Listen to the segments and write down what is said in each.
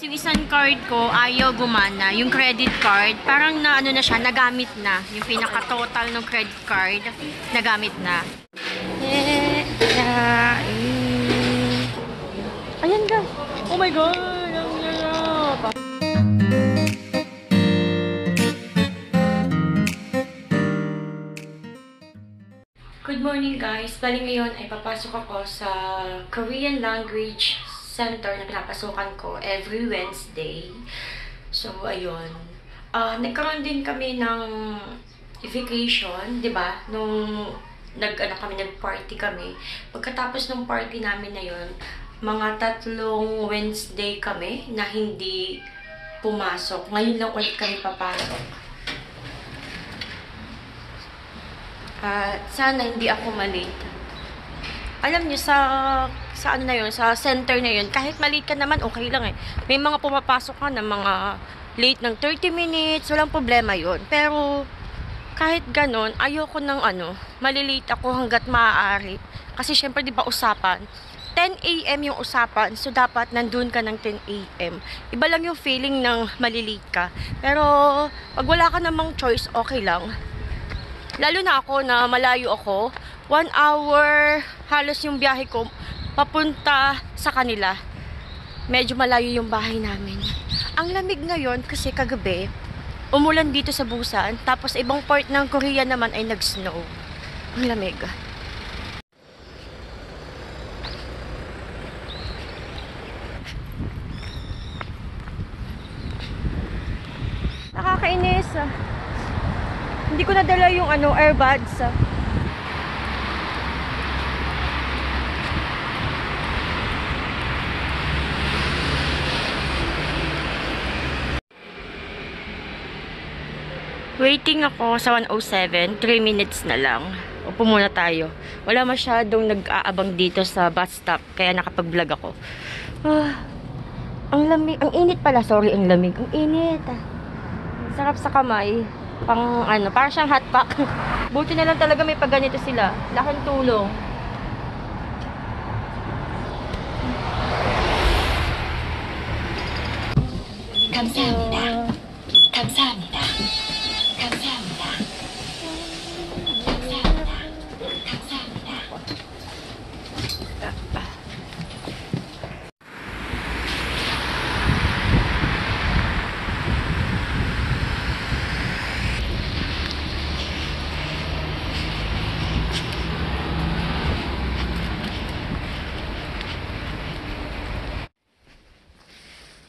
Yung isang card ko, ayaw gumana. Yung credit card, parang na ano na siya, nagamit na. Yung pinaka-total ng credit card, nagamit na. Ayan ka. Oh my God! Ang hirap. Good morning guys! Bali ngayon ay papasok ako sa Korean Language Center na pinapasukan ko every Wednesday. So, ayun. Nagkaroon din kami ng vacation, di ba? Nung nag-party kami. Pagkatapos ng party namin na yun, mga 3 Wednesday kami na hindi pumasok. Ngayon lang ulit kami papasok. Sana hindi ako malate. Alam niyo, sa ano na yun, sa center na yun, kahit malate ka naman, okay lang eh. May mga pumapasok ka na mga late ng 30 minutes, walang problema yun. Pero, kahit ganon, ayoko ng malilate ako hanggat maaari. Kasi syempre, di ba usapan? 10 AM yung usapan, so dapat nandun ka ng 10 AM. Iba lang yung feeling ng malilate ka. Pero, pag wala ka namang choice, okay lang. Lalo na ako na malayo ako, 1 hour halos yung biyahe ko papunta sa kanila. Medyo malayo yung bahay namin. Ang lamig ngayon kasi kagabi, umulan dito sa Busan, tapos ibang part ng Korea naman ay nag-snow. Ang lamig. Nakakainis. Hindi ko nadala yung earbuds. Waiting ako sa 107, 3 minutes na lang. Upo muna tayo. Wala masyadong nag-aabang dito sa bus stop, kaya nakapag-vlog ako. Ang lamig, ang init pala, sorry, ang lamig. Ang init. Sarap sa kamay. Parang siyang hot pack. Buti na lang talaga may pagganito sila. Laking tulong. 감사합니다. 감사합니다. 감사합니다. 감사합니다. 감사합니다.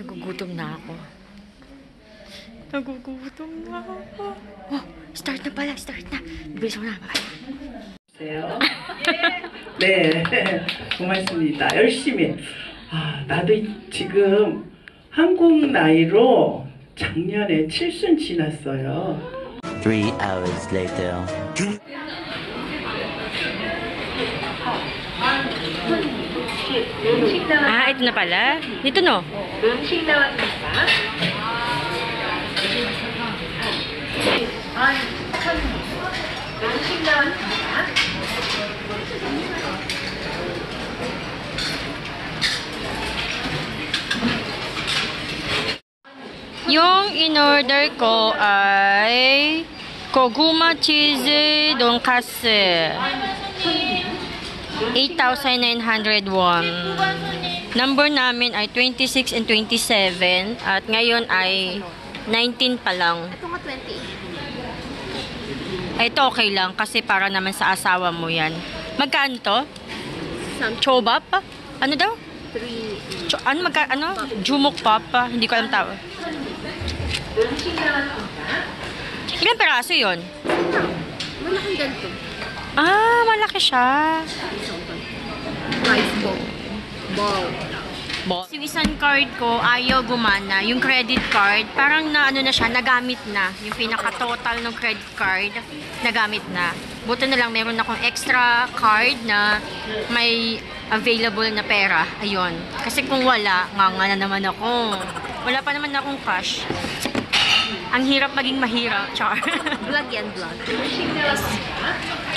Nagugutom na ako. Nagugutom na ako. Oh, start na pala, start na. Bilis mo na. 네, 고맙습니다. 열심히. 나도 지금 한국 나이로 작년에 7순 지났어요. 3 hours later. Ito na pala. Dito no. 음식 나왔습니다. 음식 나왔습니다. Yung in-order ko ay Koguma cheese donkasu. 8,900 won. Number namin ay 26 and 27 at ngayon ay 19 pa lang. Ito nga 20. Ito okay lang kasi para naman sa asawa mo yan. Magkano to? Chobap? Ano daw? 3. Jumok pop? Hindi ko alam tawag. 음식 나왔습니다. Ilang peraso yun? Malaking ganito. Malaki siya. Rice bowl. Yung isang card ko, ayaw gumana. Yung credit card, parang na siya, nagamit na. Yung pinaka-total ng credit card, nagamit na. Buti na lang, meron akong extra card na may available na pera. Ayun. Kasi kung wala, nga na naman ako. Wala pa naman akong cash. Ang hirap maging mahirap. Char. Vlog yan, vlog.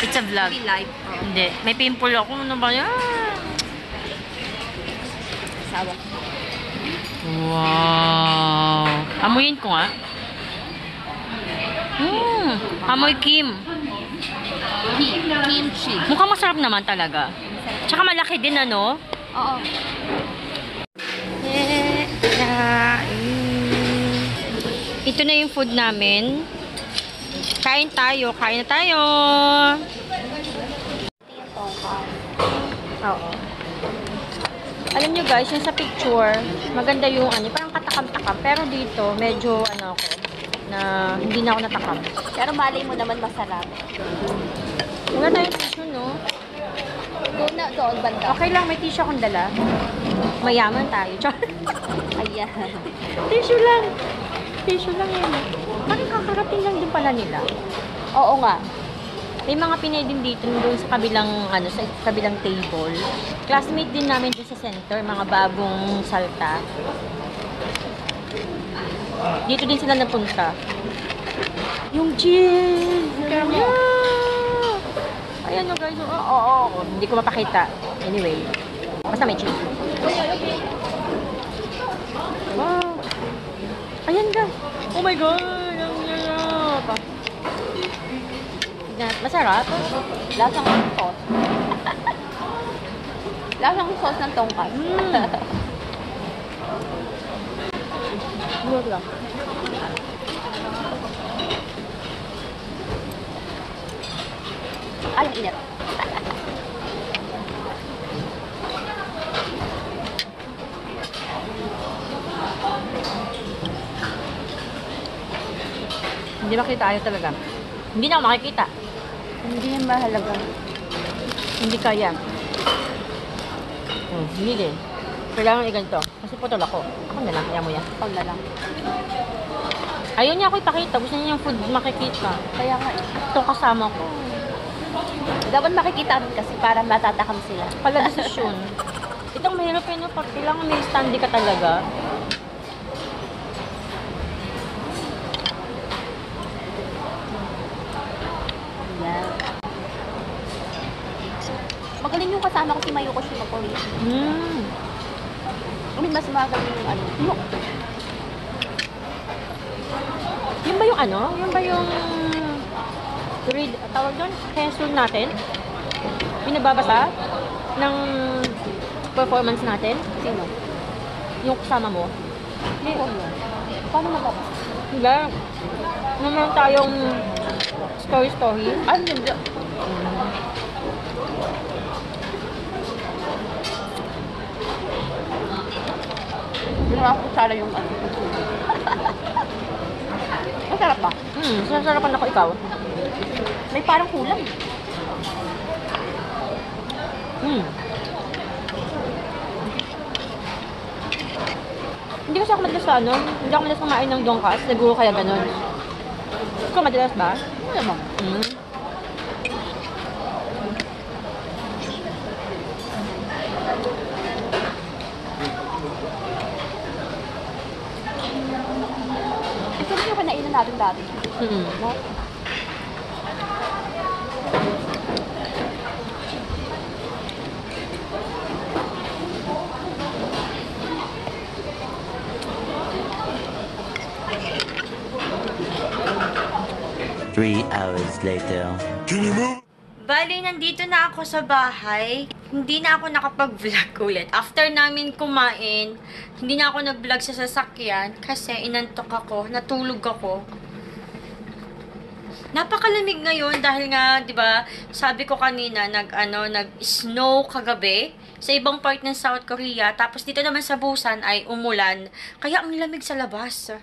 It's a vlog. Live. Hindi. May pimple ako. Ano ba yan? Sawa. Wow. Amuyin ko nga. Amoy Kim. Kimchi. Mukhang masarap naman talaga. Tsaka malaki din, ano? Oo. Ito na yung food namin. Kain tayo. Kain na tayo. Oo. Alam nyo guys, yung sa picture, maganda yung ano, parang katakam-takam. Pero dito, medyo ano ako, na hindi na ako natakam. Pero malay mo naman masarap. Wala tayong tissue, no? Doon banda. Okay lang, may tissue akong dala. Mayaman tayo. Char. Ayan. Tissue lang. Tissue lang yun. Parang kakarating lang din pala nila. Oo nga. May mga Pinay din dito doon sa kabilang, ano, sa kabilang table. Classmate din namin doon sa center, mga bagong salta. Dito din sila napunta. Yung cheese! Yeah! Ayan o guys. Oo. Hindi ko mapakita. Anyway. Basta may cheese. Wow. Ayan guys. Oh my god. Ang sarap. Masarap. Lasang sauce. Lasang sauce ng tongkat. Good lang. Ay, ang init. Hindi makita ayaw talaga. Hindi na ako makikita. Hindi yan mahalaga. Hindi kaya. Hindi din. Kailangan i-ganito. Kasi putol ako. Ako na lang. Kaya mo yan. Pag na lang. Ayaw niya ako ipakita. Gusto niya yung food makikita. Kaya nga eh. Itong kasama ko. Dapat makikita rin kasi para matatakam sila. Pala desisyon. Itong mahirap yun. Pag kailangan may standy ka talaga. Yan. Magaling yung kasama ko si Mayuko Shimapori. I mean, mas magaling yung ano. Yun ba yung ano? Yun ba yung tawag doon? Cancel natin? Pinagbabasa ng performance natin? Sino? Yung kasama mo? Hindi ko yun. Paano mababasa? Diba? Naman tayong story. Ay, hindi. Ginawa ko sana yung ano. Masarap ba? Sasarapan ako ikaw. May parang kulang. Hindi kasi ako madalas sa ano, hindi ako madalas kumain ng donkas, siguro kaya ganun. Ikaw madalas ba? Ano naman? Ito rin yung kinainan natin dati. No? Three hours later. Bali, nandito na ako sa bahay. Hindi na ako nakapag-vlog ulit. After namin kumain, hindi na ako nag-vlog sa sasakyan kasi inantok ako, natulog ako. Napakalamig ngayon dahil nga, 'di ba? Sabi ko kanina nag-snow kagabi sa ibang part ng South Korea, tapos dito naman sa Busan ay umulan. Kaya ang lamig sa labas.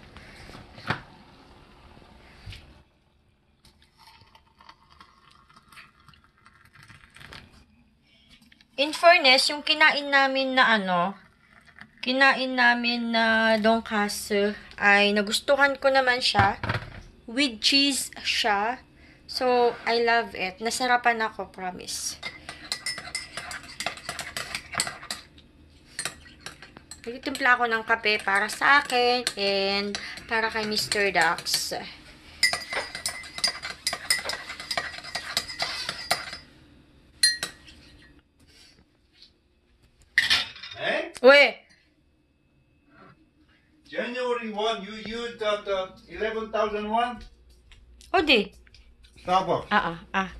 In fairness, yung kinain namin na donkasu ay nagustuhan ko naman siya. With cheese siya. So, I love it. Nasarapan ako, promise. Nagtitimpla ako ng kape para sa akin and para kay Mr. Dax. Uy! January 1, you used that 11,001 O di. Starbucks. Ah.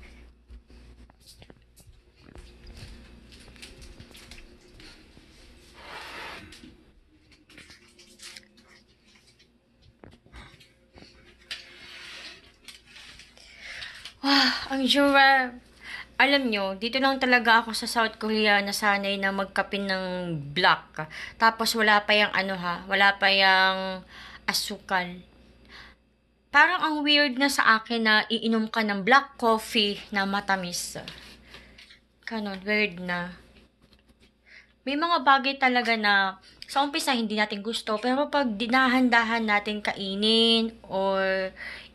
Ang sure. Alam nyo, dito lang talaga ako sa South Korea nasanay na magkape ng black. Tapos wala pa yung wala pa yung asukal. Parang ang weird na sa akin na iinom ka ng black coffee na matamis. Ganon, weird na. May mga bagay talaga na sa umpisa hindi natin gusto, pero pag dinahan-dahan natin kainin or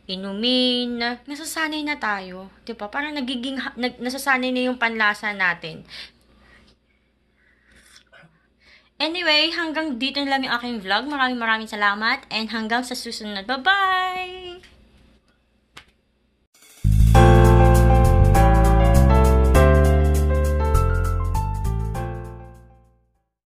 inumin, nasasanay na tayo. 'Di ba? Parang nasasanay na yung panlasa natin. Anyway, hanggang dito na lang yung aking vlog. Maraming salamat and hanggang sa susunod. Bye-bye!